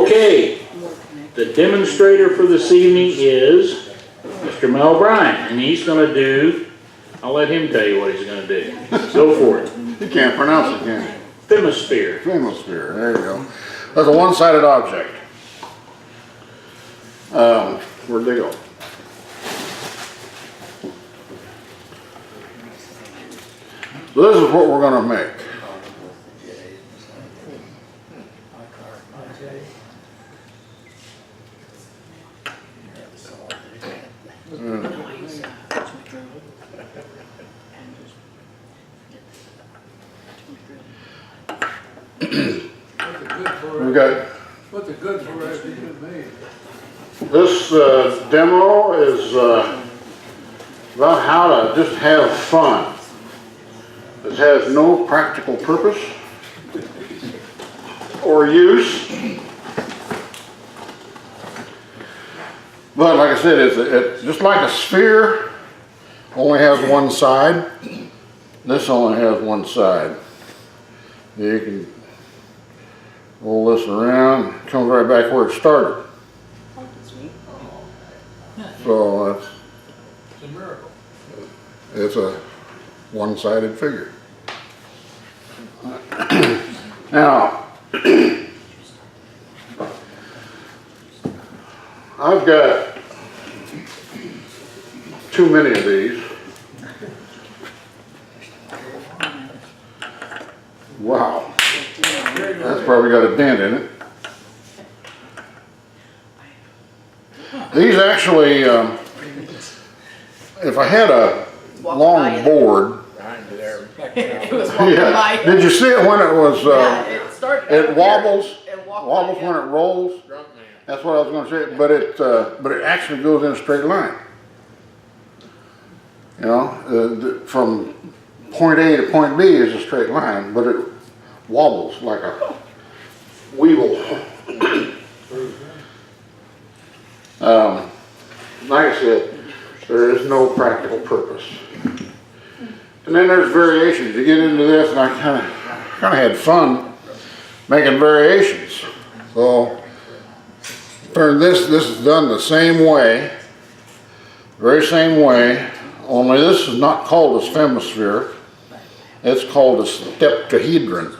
Okay, the demonstrator for this evening is Mr. Mel Bryan, and he's going to do, I'll let him tell you what he's going to do. Go for it. You can't pronounce it, can you? Femisphere. Femisphere, there you go. That's a one-sided object. Where'd they go? So this is what we're going to make. We've got What's the good for it if you made? this demo is about how to just have fun. It has no practical purpose or use. But like I said, it's just like a sphere, only has one side. This only has one side. You can roll this around, it comes right back where it started. So It's a miracle. it's a one-sided figure. Now, I've got too many of these. Wow, that's probably got a dent in it. These actually, if I had a long board, It was walking yeah. by. Did you see it when it was, Yeah, it started. it wobbles, It walked wobbles by, when it rolls? That's what I was gonna say, but it actually goes in a straight line. You know, from point A to point B is a straight line, but it wobbles like a weevil. Like I said, there is no practical purpose. And then there's variations. You get into this, and I kind of had fun making variations. So, this is done the same way, very same way. Only this is not called a femisphere. It's called a septahedron.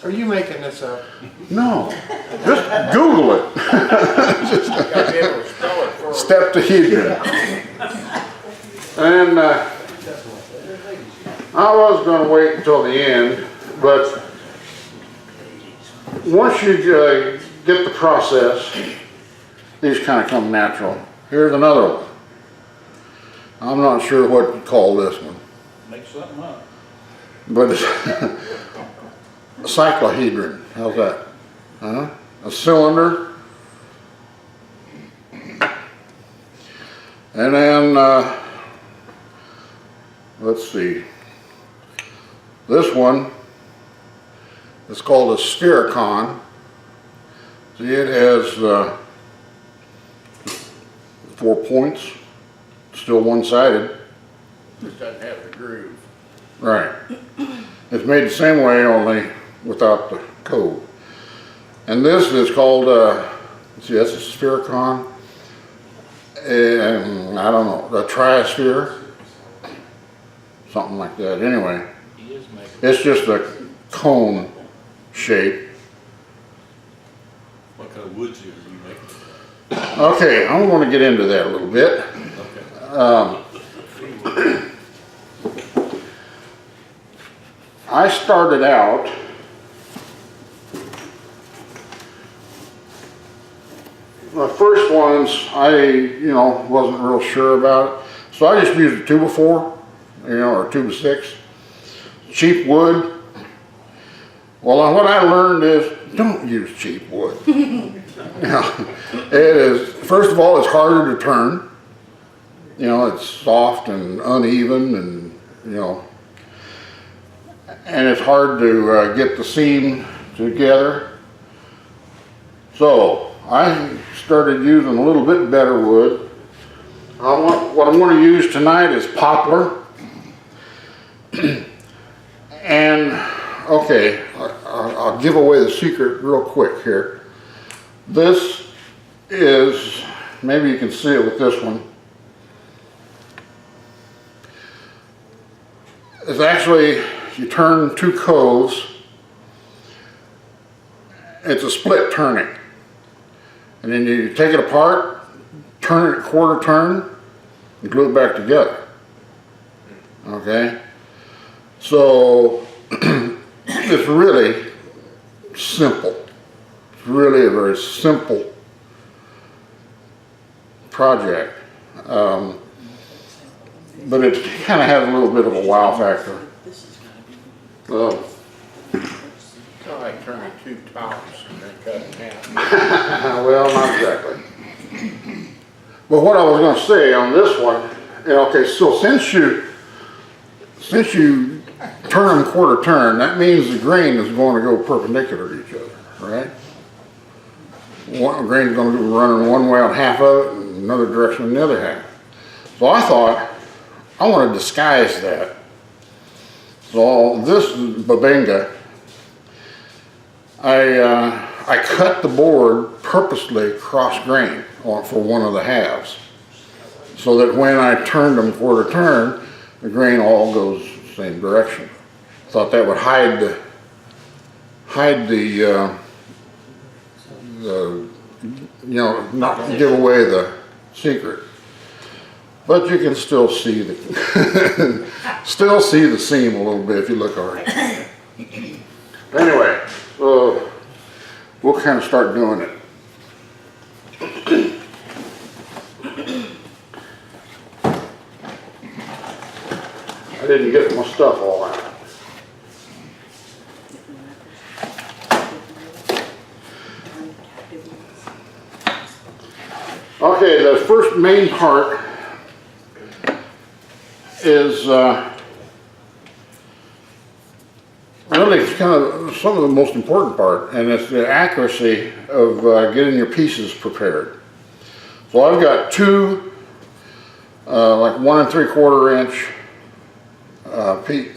Are you making this up? No, just Google it. You gotta be able to spell it for us. Septahedron. And I was going to wait until the end, but once you get the process, these kind of come natural. Here's another one. I'm not sure what to call this one, Make something up. but it's a cyclohedron. How's that? Huh? A cylinder. And then, let's see, this one is called a sphericon. See, it has 4 points, still one-sided. Just doesn't have the groove. Right. It's made the same way, only without the code. And this is called, see, that's a sphericon, and I don't know, a triosphere, something like that. Anyway, He is making. it's just a cone shape. What kind of woods are you making? Okay, I'm going to get into that a little bit. I started out the first ones I wasn't real sure about it, so I just used a 2x4, or 2x6, cheap wood. Well, what I learned is don't use cheap wood. It is, first of all, it's harder to turn. It's soft and uneven, and and it's hard to get the seam together. So I started using a little bit better wood. What I'm going to use tonight is poplar. And okay, I'll give away the secret real quick here. This is, maybe you can see it with this one. It's actually, you turn two coves. It's a split turning. And then you take it apart, turn it quarter turn, and glue it back together. Okay? So, it's really simple. It's really a very simple project. But it kind of has a little bit of a wow factor. Kind of like turning two tops and then cut in half. Well, not exactly. But what I was going to say on this one, okay, so since you turn them quarter turn, that means the grain is going to go perpendicular to each other, right? One grain is going to go running one way on half of it, and another direction on the other half. So I thought, I want to disguise that. So this Babenga, I cut the board purposely cross grain for one of the halves, so that when I turned them quarter turn, the grain all goes the same direction. Thought that would hide the not give away the secret. But you can still see the seam a little bit if you look hard. Anyway, we'll kind of start doing it. I didn't get my stuff all out. Okay, the first main part is really it's kind of some of the most important part, and it's the accuracy of getting your pieces prepared. So I've got two like 1 3/4 inch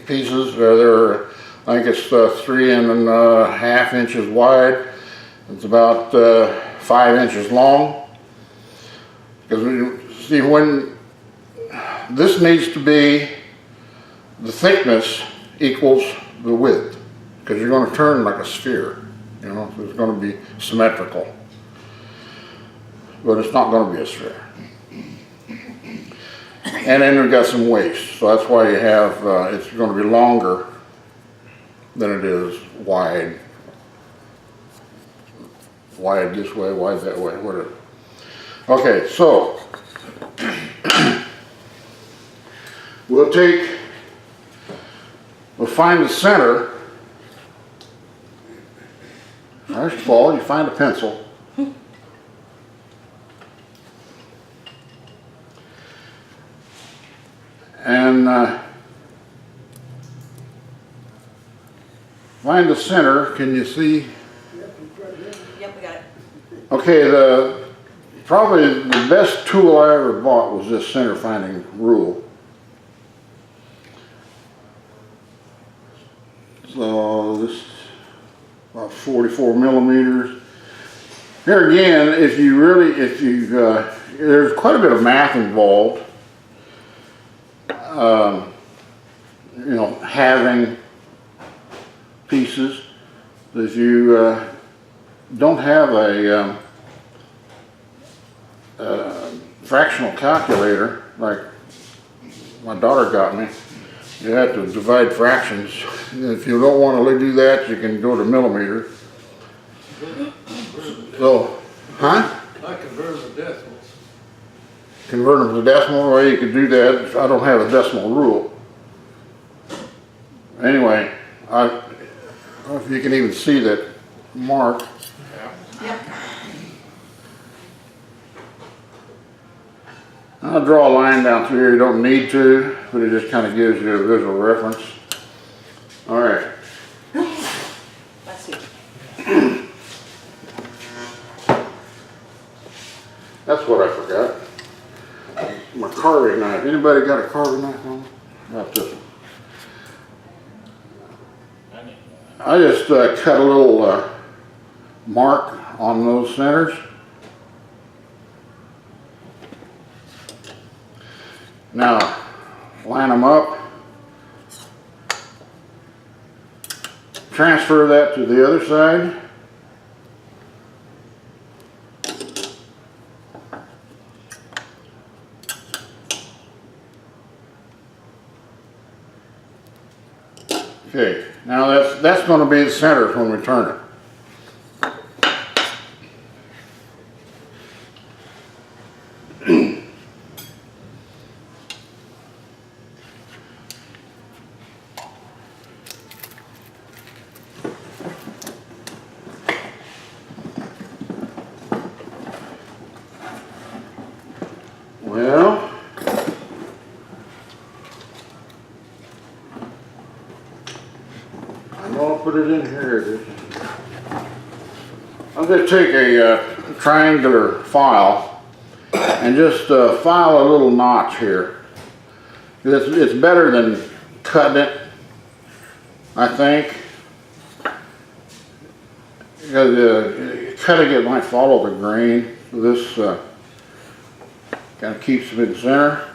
pieces. They're I think it's 3.5 inches wide. It's about 5 inches long. Because you see, when this needs to be, the thickness equals the width, because you're going to turn like a sphere, so it's going to be symmetrical, but it's not going to be a sphere. And then we've got some waist, so that's why you have, it's going to be longer than it is wide. Wide this way, wide that way, whatever. Okay, so we'll find the center. First of all, you find a pencil. And find the center. Can you see? Yep, we got it. Okay, probably the best tool I ever bought was this center finding rule. So this is about 44 millimeters. Here again, there's quite a bit of math involved. Having pieces. If you don't have a fractional calculator like my daughter got me, you have to divide fractions. If you don't want to do that, you can go to millimeters. So, huh? I converted the decimals. Convert them to decimal, well, you could do that. I don't have a decimal rule. Anyway, I don't know if you can even see that mark. I'll draw a line down through here. You don't need to, but it just kind of gives you a visual reference. All right. I see. That's what I forgot. My carving knife. Anybody got a carving knife on? Not this one. I just cut a little mark on those centers. Now, line them up. Transfer that to the other side. Okay, now that's going to be the center when we turn it. Well, I'm going to put it in here. I'm going to take a triangular file and just file a little notch here. It's better than cutting it, I think, because cutting it might follow the grain. So this kind of keeps it in center.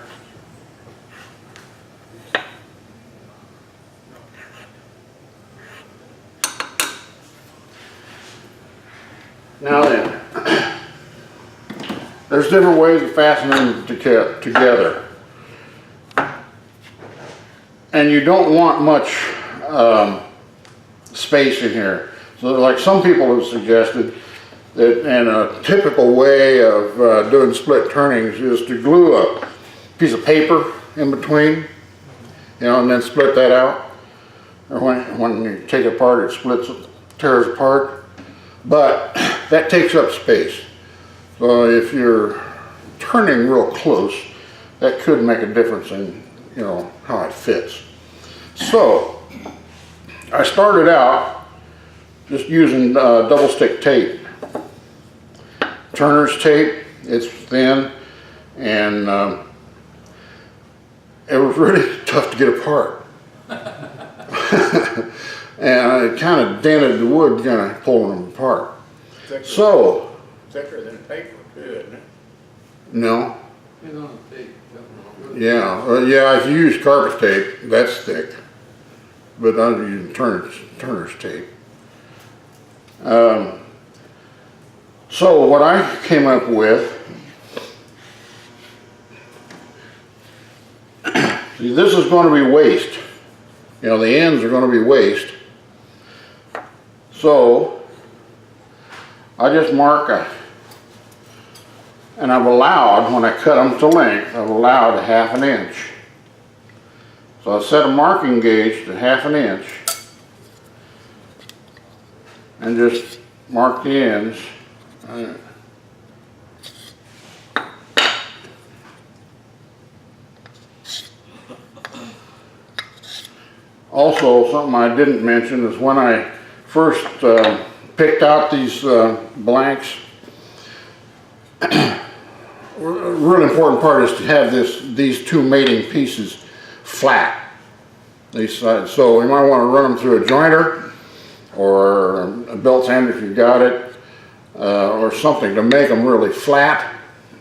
Now then, there's different ways of fastening them together. And you don't want much space in here. So like some people have suggested that, and a typical way of doing split turnings is to glue a piece of paper in between, you know, and then split that out. Or when you take it apart, it tears apart. But that takes up space. So if you're turning real close, that could make a difference in, you know, how it fits. So I started out just using double stick tape. Turner's tape, it's thin, and it was really tough to get apart. And it kind of dented the wood, kind of pulling them apart. So, Thicker than paper, too, isn't it? no, Depends on the tape. yeah, yeah, if you use carpet tape, that's thick. But I'm using Turner's tape. So what I came up with, see, this is going to be waste. You know, the ends are going to be waste. So I just mark and I've allowed, when I cut them to length, I've allowed 1/2 inch. So I set a marking gauge to 1/2 inch and just mark the ends. Also, something I didn't mention is when I first picked out these blanks, a really important part is to have these two mating pieces flat. These sides. So you might want to run them through a jointer or a belt sander if you've got it, or something to make them really flat.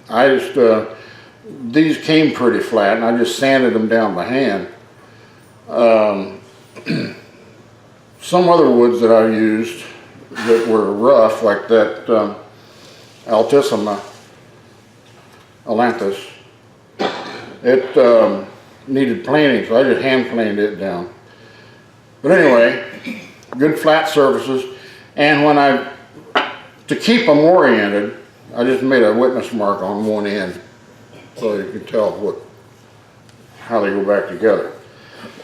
I just, these came pretty flat and I just sanded them down by hand. Some other woods that I used that were rough, like that Altissima Atlantis, it needed planing, so I just hand planed it down. But anyway, good flat surfaces, and when to keep them oriented, I just made a witness mark on one end so you can tell how they go back together.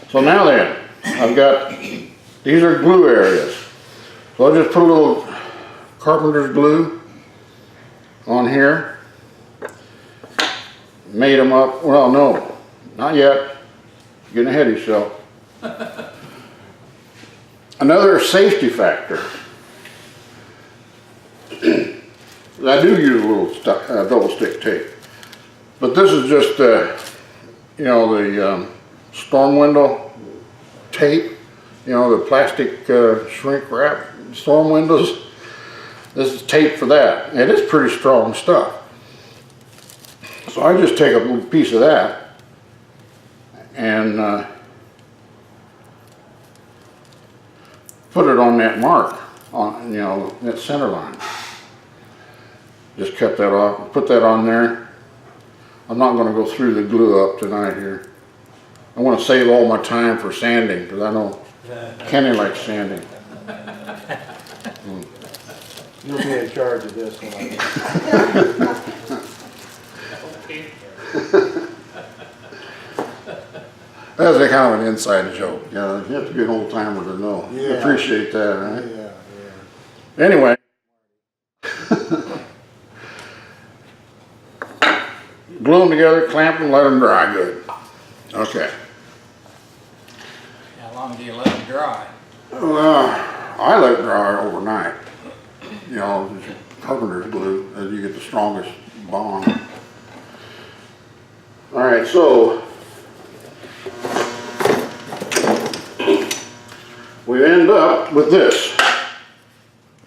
So now then, I've got, these are glue areas. So I'll just put a little carpenter's glue on here. Made them up, well no, not yet. Getting ahead of yourself. Another safety factor. I do use a little double stick tape. But this is just, you know, the storm window tape, you know, the plastic shrink wrap storm windows. This is tape for that. It is pretty strong stuff. So I just take a little piece of that and put it on that mark, on, you know, that center line. Just cut that off, put that on there. I'm not going to go through the glue up tonight here. I want to save all my time for sanding, because I know Kenny likes sanding. You'll be in charge of this one. That's a kind of an inside joke. You know, you have to be an old timer to know. Yeah. Appreciate that, right? Yeah. Anyway. Glue them together, clamp them, let them dry good. Okay. How long do you let them dry? I let it dry overnight. You know, it's carpenter's glue, as you get the strongest bond. All right, so we end up with this.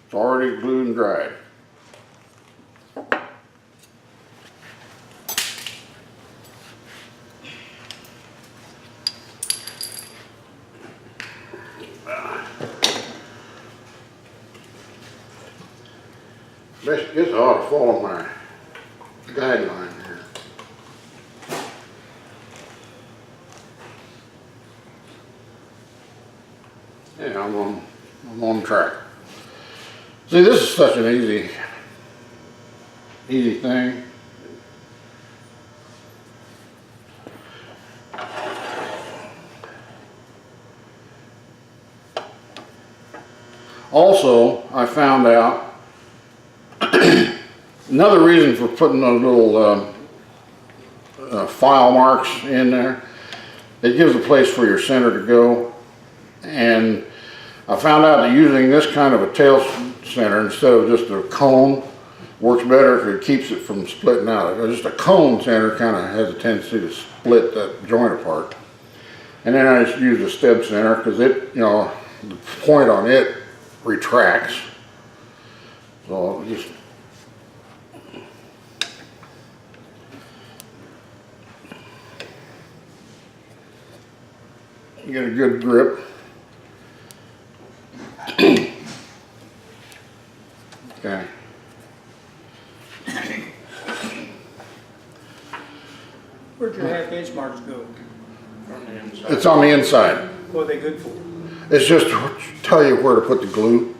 It's already glued and dried. Guess I ought to follow my guideline here. Yeah, I'm on track. See, this is such an easy thing. Also, I found out another reason for putting those little file marks in there, it gives a place for your center to go. And I found out that using this kind of a tail center instead of just a cone works better because it keeps it from splitting out. Just a cone center kind of has a tendency to split that joint apart. And then I just use a steb center because it, you know, the point on it retracts. So just get a good grip. Okay. Where'd your half-inch marks go? It's on the inside. What are they good for? It's just to tell you where to put the glue,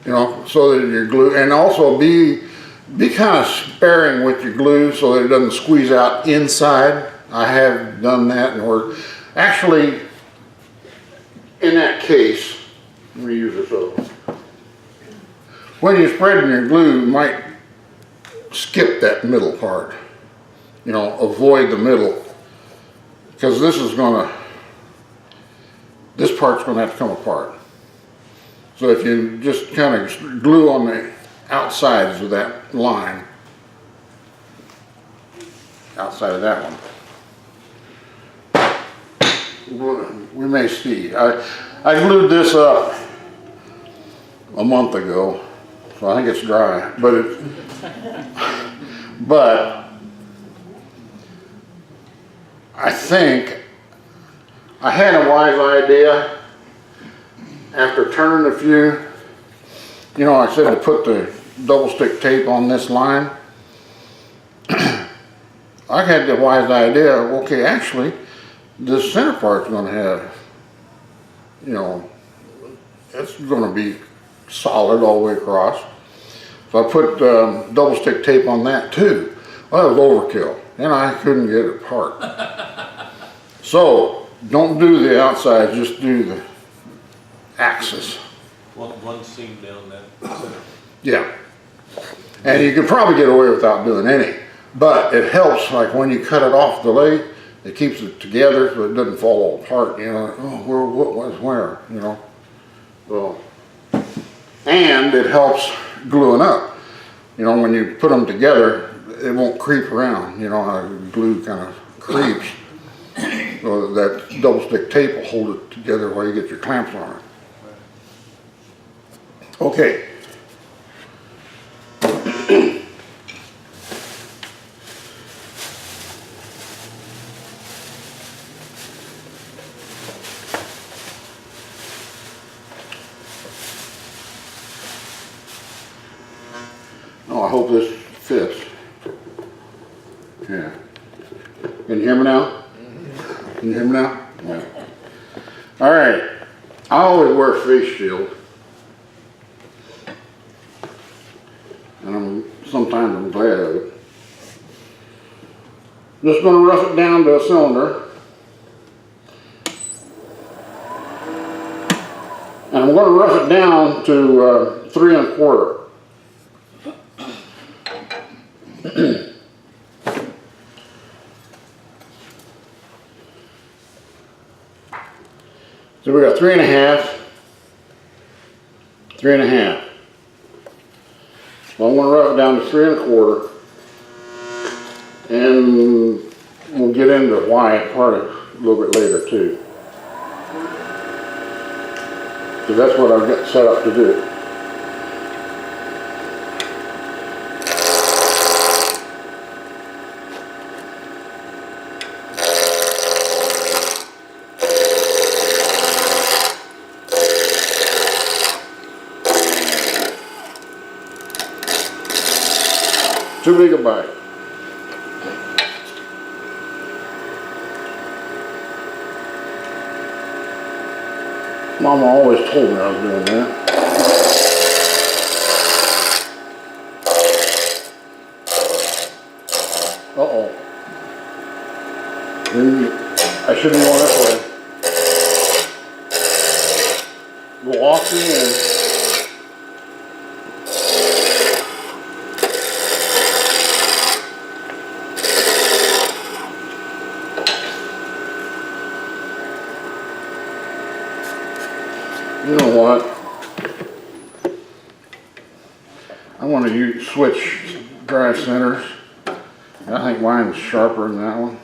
you know, so that your glue, and also be kind of sparing with your glue so that it doesn't squeeze out inside. I have done that, and we're actually in that case. Let me use this other one. When you're spreading your glue, you might skip that middle part. You know, avoid the middle, because this part's gonna have to come apart. So if you just kind of glue on the outsides of that line, outside of that one, we may see. I glued this up a month ago, so I think it's dry, but I think I had a wise idea after turning a few. You know, I said to put the double stick tape on this line. I had the wise idea, okay, actually, this center part's gonna have, you know, it's gonna be solid all the way across. So I put double stick tape on that too. Well, that was overkill, and I couldn't get it apart. So, don't do the outside, just do the axis. One seam down that center. Yeah. And you could probably get away without doing any, but it helps, like when you cut it off the lathe, it keeps it together so it doesn't fall all apart, you know, oh, what was where, you know. So, and it helps gluing up. You know, when you put them together, it won't creep around, you know how glue kind of creeps. So So that double stick tape will hold it together while you get your clamps on it. Okay. Oh, I hope this fits. Yeah. Can you hear me now? Can you hear me now? Yeah. All right. I always wear a face shield. And sometimes I'm glad of it. Just going to rough it down to a cylinder. And I'm going to rough it down to 3 1/4. So we got 3 1/2, 3 1/2. So I'm going to rough it down to 3 1/4, and we'll get into why part of it a little bit later too. So that's what I've got set up to do. Too big a bite. Mama always told me I was doing that. Uh-oh. I should be going this way. Go off the end. You know what? I want to switch dry centers. I think mine's sharper than that one.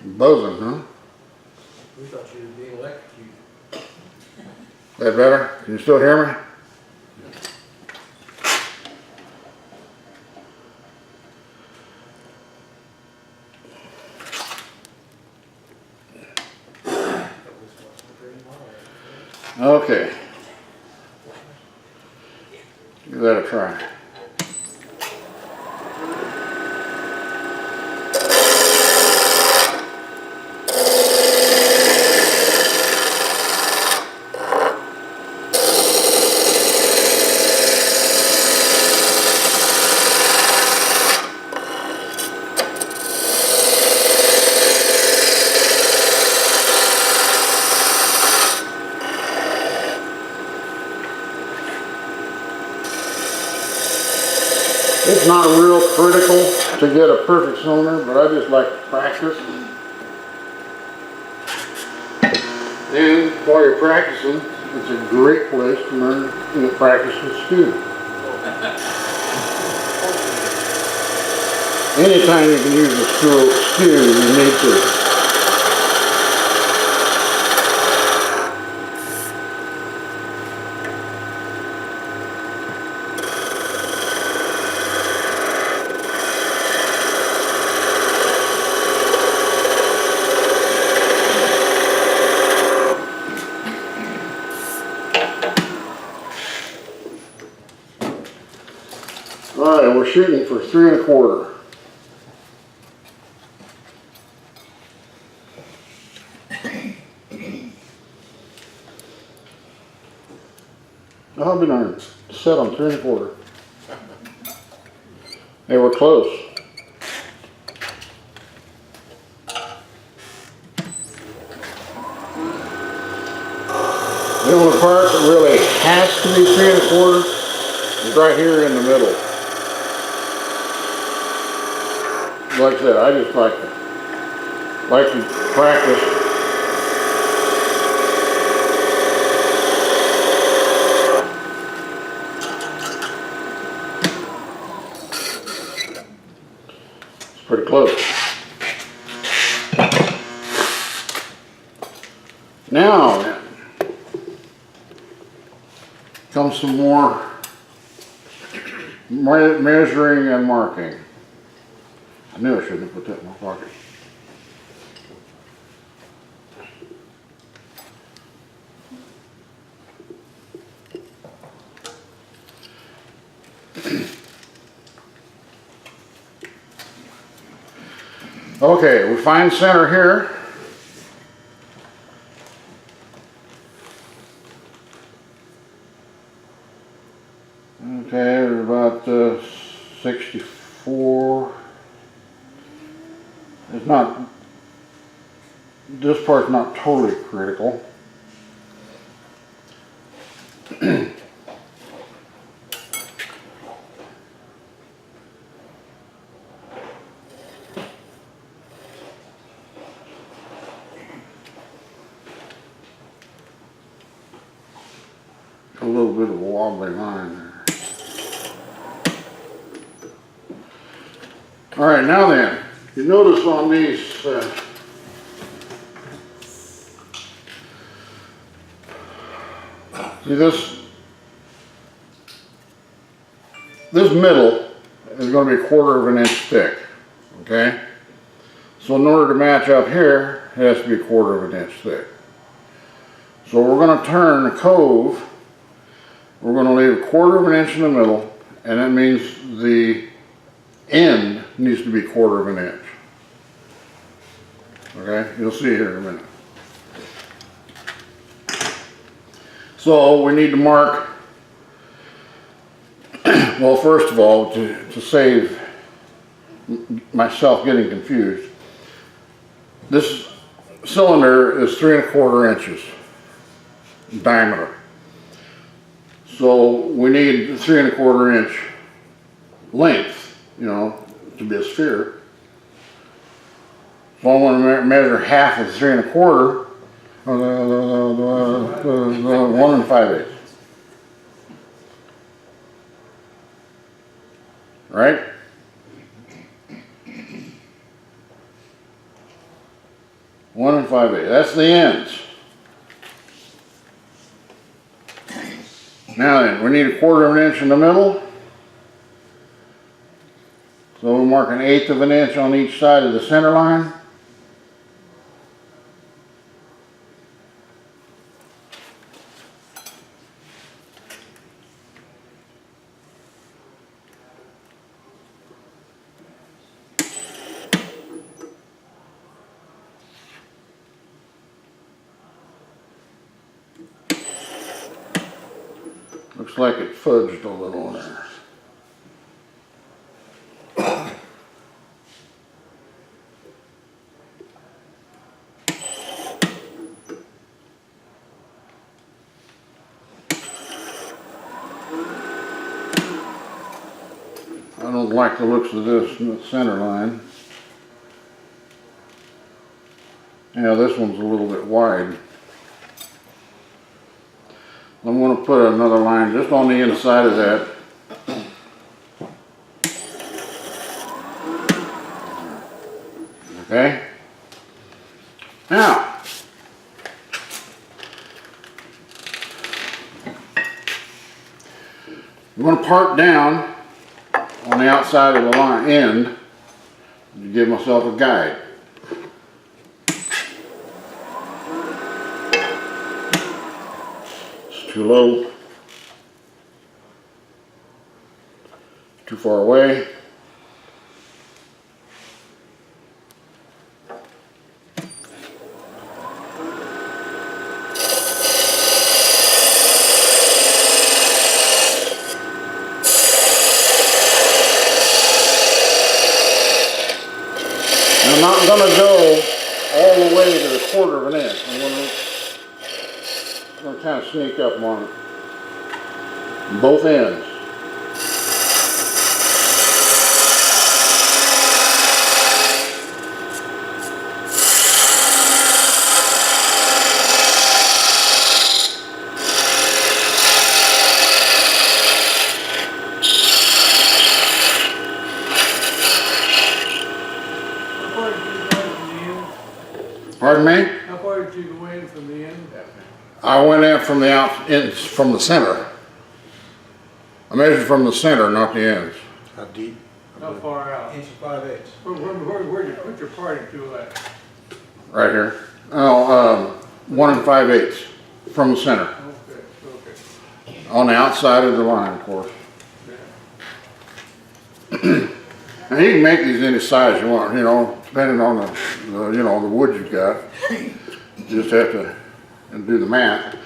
Buzzing, huh? We thought you were being electrocuted. That better? Can you still hear me? Okay. Give that a try. It's not real critical to get a perfect cylinder, but I just like to practice. And while you're practicing, it's a great place to learn to practice with skew. Anytime you can use a skew, you need to. Alright, we're shooting for 3 1/4. I'll be darned. Set on 3 1/4. They were close. 3¼ is right here in the middle. Like I said, I just like to practice. It's pretty close. Now then, comes some more measuring and marking. I knew I shouldn't have put that in my pocket. Okay, we find center here. Okay, we're about 64. It's not, this part's not totally critical. A little bit of a wobbly line there. All right, now then, you notice on these see this middle is going to be 1/4 inch thick, okay? So in order to match up here, it has to be 1/4 inch thick. So we're going to turn the cove. We're going to leave 1/4 inch in the middle, and that means the end needs to be 1/4 inch. Okay, you'll see here in a minute. So we need to mark, well, first of all, to save myself getting confused, this cylinder is 3¼ inches in diameter. So we need 3¼ inch length, you know, to be a sphere. So I want to measure half of 3¼ 1 5/8. Right? One 5/8. That's the ends. Now then, we need 1/4 inch in the middle. So we'll mark 1/8 inch on each side of the center line. Looks like it fudged a little there. I don't like the looks of this center line. Yeah, this one's a little bit wide. I'm going to put another line just on the inside of that. Okay? Now, I'm going to part down on the outside of the line end to give myself a guide. Too low, too far away. And I'm not going to go all the way to the 1/4 inch. I'm going to kind of sneak up on it. both ends. How far did you go in from the end? Pardon me? How far did you go in from the end? I went in from the from the center. I measured from the center, not the ends. How deep? How far out? Inch 5/8. Where'd you put your parting tool at? Right here. Oh, 1 5/8 from the center. Okay, okay. On the outside of the line, of course. Now you can make these any size you want, you know, depending on the you know, the wood you've got. You just have to do the math.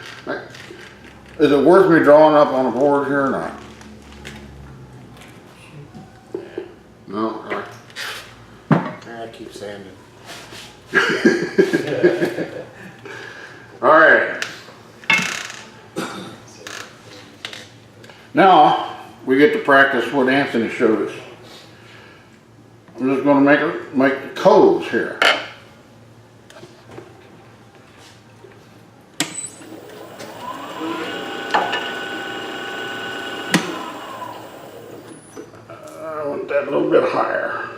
Is it worth me drawing up on a board here or not? No? All right. I keep sanding. All right. Now, we get to practice what Anthony showed us. I'm just going to make codes here. I want that a little bit higher.